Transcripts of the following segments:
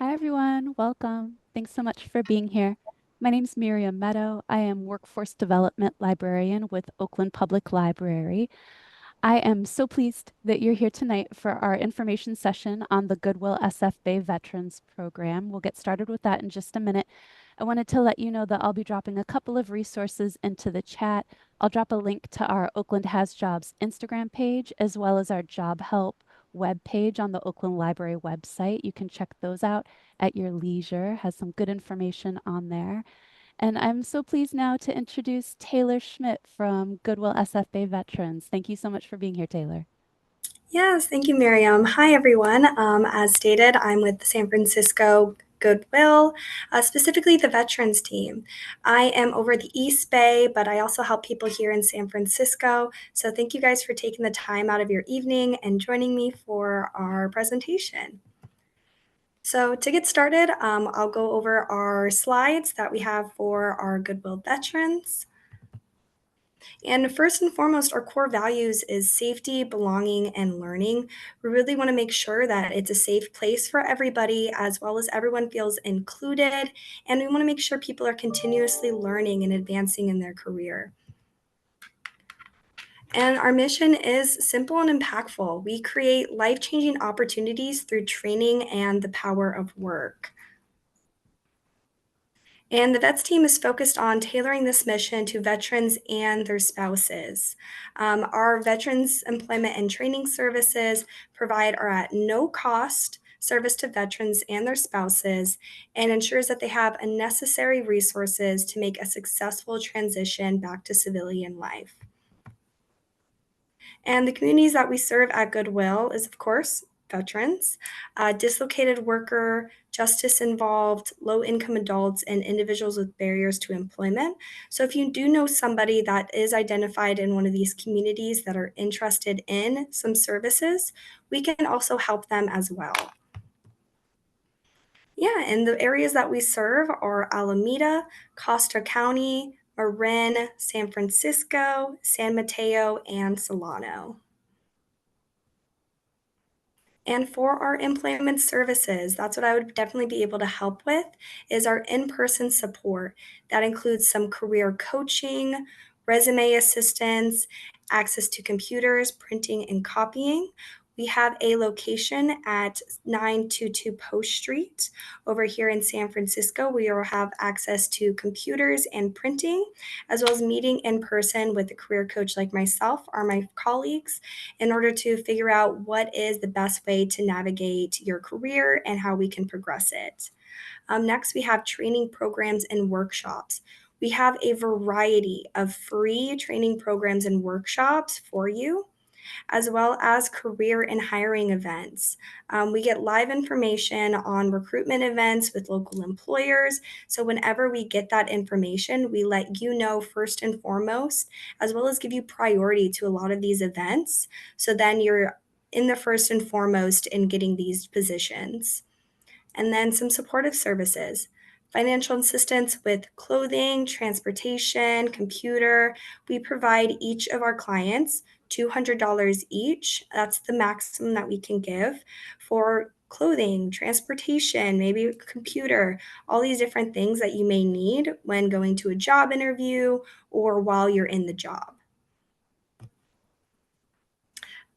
Hi, everyone. Welcome. Thanks so much for being here. My name's Miriam Meadow. I am Workforce Development Librarian with Oakland Public Library. I am so pleased that you're here tonight for our information session on the Goodwill SF Bay Veterans Program. We'll get started with that in just a minute. I wanted to let you know that I'll be dropping a couple of resources into the chat. I'll drop a link to our Oakland Has Jobs Instagram page, as well as our Job Help web page on the Oakland Library website. You can check those out at your leisure, has some good information on there. And I'm so pleased now to introduce Taylor Schmidt from Goodwill SF Bay Veterans. Thank you so much for being here, Taylor. Yes, thank you, Miriam. Hi, everyone. As stated, I'm with the San Francisco Goodwill, specifically the Veterans team. I am over the East Bay, but I also help people here in San Francisco. So thank you guys for taking the time out of your evening and joining me for our presentation. So to get started, I'll go over our slides that we have for our Goodwill veterans. And first and foremost, our core values is safety, belonging, and learning. We really want to make sure that it's a safe place for everybody, as well as everyone feels included. And we want to make sure people are continuously learning and advancing in their career. And our mission is simple and impactful. We create life-changing opportunities through training and the power of work. And the VETS team is focused on tailoring this mission to veterans and their spouses. Our veterans employment and training services provide are at no cost service to veterans and their spouses and ensures that they have a necessary resources to make a successful transition back to civilian life. And the communities that we serve at Goodwill is, of course, veterans, dislocated worker, justice involved, low income adults, and individuals with barriers to employment. So if you do know somebody that is identified in one of these communities that are interested in some services, we can also help them as well. Yeah, and the areas that we serve are Alameda, Costa County, Marin, San Francisco, San Mateo, and Solano. And for our employment services, that's what I would definitely be able to help with is our in-person support. That includes some career coaching, resume assistance, access to computers, printing and copying. We have a location at 922 Post Street over here in San Francisco. We will have access to computers and printing, as well as meeting in person with a career coach like myself or my colleagues in order to figure out what is the best way to navigate your career and how we can progress it. Next, we have training programs and workshops. We have a variety of free training programs and workshops for you, as well as career and hiring events. We get live information on recruitment events with local employers. So whenever we get that information, we let you know first and foremost, as well as give you priority to a lot of these events. So then you're in the first and foremost in getting these positions. And then some supportive services. Financial assistance with clothing, transportation, computer. We provide each of our clients $200 each. That's the maximum that we can give for clothing, transportation, maybe a computer, all these different things that you may need when going to a job interview or while you're in the job.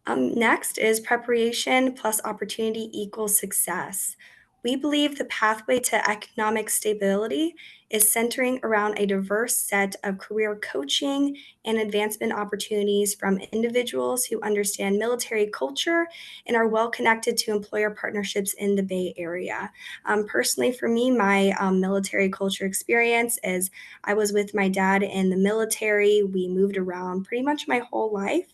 Next is preparation plus opportunity equals success. We believe the pathway to economic stability is centering around a diverse set of career coaching and advancement opportunities from individuals who understand military culture and are well connected to employer partnerships in the Bay Area. Personally, for me, my military culture experience is I was with my dad in the military. We moved around pretty much my whole life.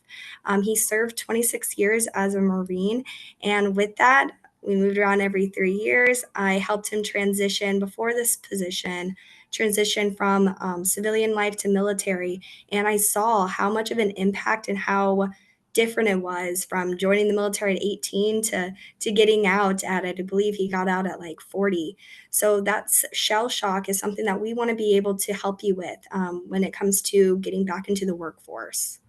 He served 26 years as a Marine, and with that, we moved around every 3 years. I helped him transition before this position, transition from civilian life to military, and I saw how much of an impact and how different it was from joining the military at 18 to getting out at it. I believe he got out at like 40. So that's shell shock is something that we want to be able to help you with when it comes to getting back into the workforce.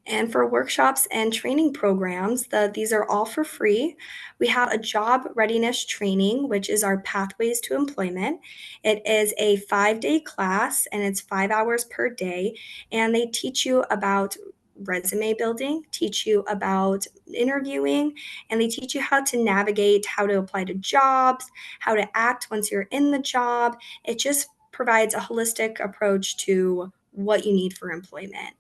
And for workshops and training programs, these are all for free. We have a job readiness training, which is our Pathways to Employment. It is a 5-day class and it's 5 hours per day. And they teach you about resume building, teach you about interviewing, and they teach you how to navigate, how to apply to jobs, how to act once you're in the job. It just provides a holistic approach to what you need for employment.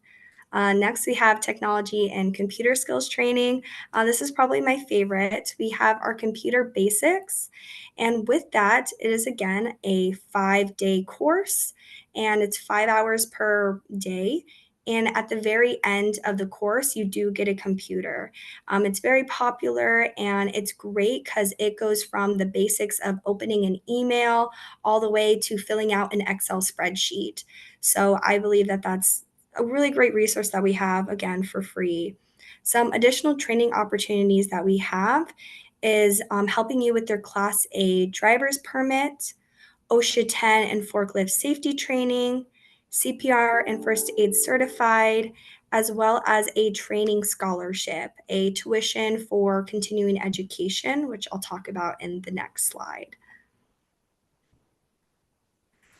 Next, we have technology and computer skills training. This is probably my favorite. We have our computer basics. And with that, it is again a 5-day course and it's 5 hours per day. And at the very end of the course, you do get a computer. It's very popular and it's great because it goes from the basics of opening an email all the way to filling out an Excel spreadsheet. So I believe that that's a really great resource that we have, again, for free. Some additional training opportunities that we have is helping you with your Class A driver's permit, OSHA 10 and forklift safety training, CPR and first aid certified, as well as a training scholarship, a tuition for continuing education, which I'll talk about in the next slide.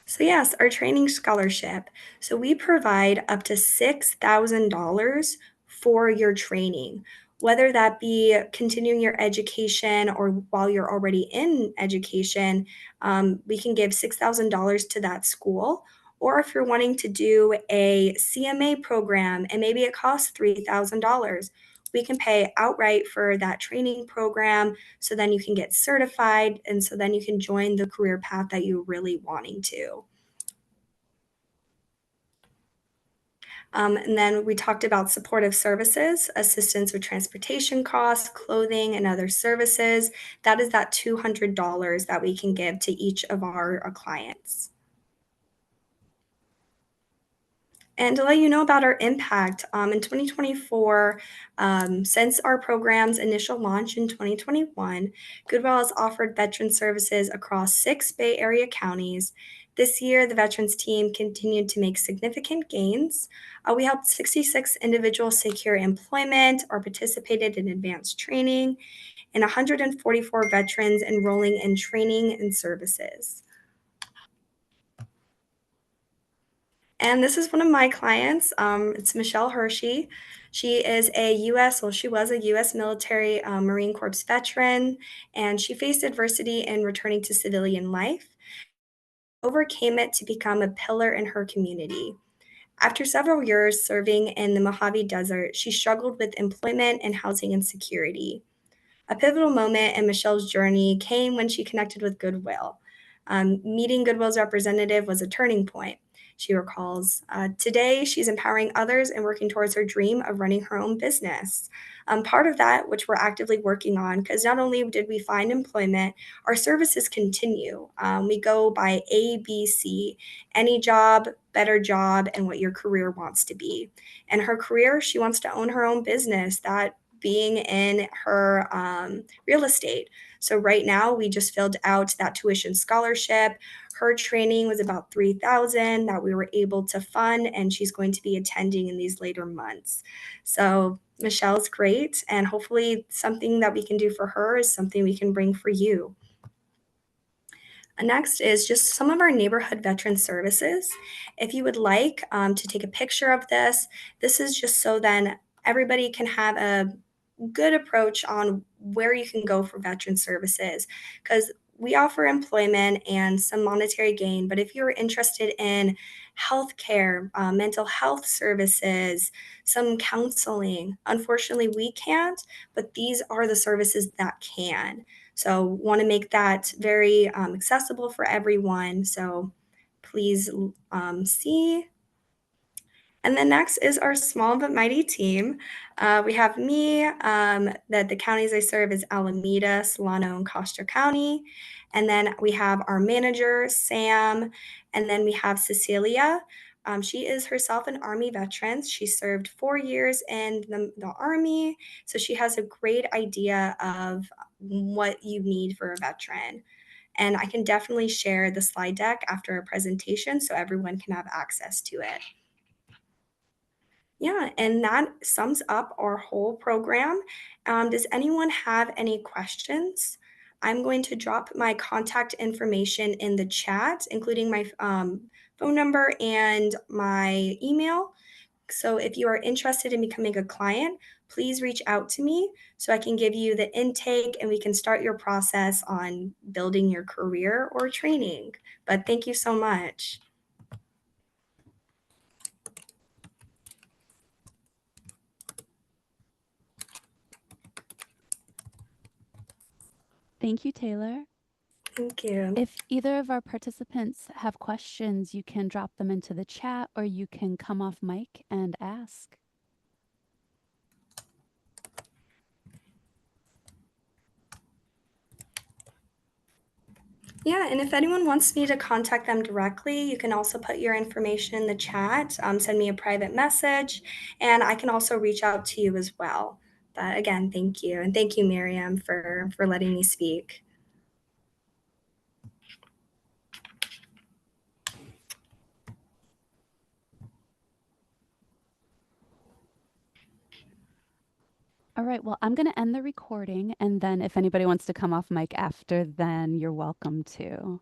So, yes, our training scholarship. So, we provide up to $6,000 for your training, whether that be continuing your education or while you're already in education. We can give $6,000 to that school. Or if you're wanting to do a CMA program and maybe it costs $3,000, we can pay outright for that training program so then you can get certified and so then you can join the career path that you're really wanting to. And then we talked about supportive services, assistance with transportation costs, clothing, and other services. That is that $200 that we can give to each of our clients. And to let you know about our impact, in 2024, since our program's initial launch in 2021, Goodwill has offered veteran services across 6 Bay Area counties. This year, the veterans team continued to make significant gains. We helped 66 individuals secure employment or participated in advanced training, and 144 veterans enrolling in training and services. And this is one of my clients. It's Michelle Hershey. She is a she was a U.S. military Marine Corps veteran, and she faced adversity in returning to civilian life, overcame it to become a pillar in her community. After several years serving in the Mojave Desert, she struggled with employment and housing insecurity. A pivotal moment in Michelle's journey came when she connected with Goodwill. Meeting Goodwill's representative was a turning point. She recalls, today she's empowering others and working towards her dream of running her own business. Part of that, which we're actively working on, because not only did we find employment, our services continue. We go by ABC, any job, better job, and what your career wants to be. And her career, she wants to own her own business, that being in her real estate. So right now we just filled out that tuition scholarship. Her training was about 3,000 that we were able to fund, and she's going to be attending in these later months. So Michelle's great, and hopefully something that we can do for her is something we can bring for you. Next is just some of our neighborhood veteran services. If you would like to take a picture of this, this is just so then everybody can have a good approach on where you can go for veteran services, because we offer employment and some monetary gain. But if you're interested in healthcare, mental health services, some counseling, unfortunately, we can't, but these are the services that can. So, want to make that very accessible for everyone. So, please see. And then next is our small but mighty team. We have me, that the counties I serve is Alameda, Solano, and Costa County. And then we have our manager, Sam, and then we have Cecilia. She is herself an Army veteran. She served 4 years in the Army, so she has a great idea of what you need for a veteran. And I can definitely share the slide deck after a presentation so everyone can have access to it. Yeah, and that sums up our whole program. Does anyone have any questions? I'm going to drop my contact information in the chat, including my phone number and my email. So if you are interested in becoming a client, please reach out to me so I can give you the intake and we can start your process on building your career or training. But thank you so much. Thank you, Taylor. Thank you. If either of our participants have questions, you can drop them into the chat or you can come off mic and ask. Yeah, and if anyone wants me to contact them directly, you can also put your information in the chat, send me a private message, and I can also reach out to you as well. But again, thank you. And thank you, Miriam, for letting me speak. All right, well, I'm going to end the recording, and then if anybody wants to come off mic after, then you're welcome to.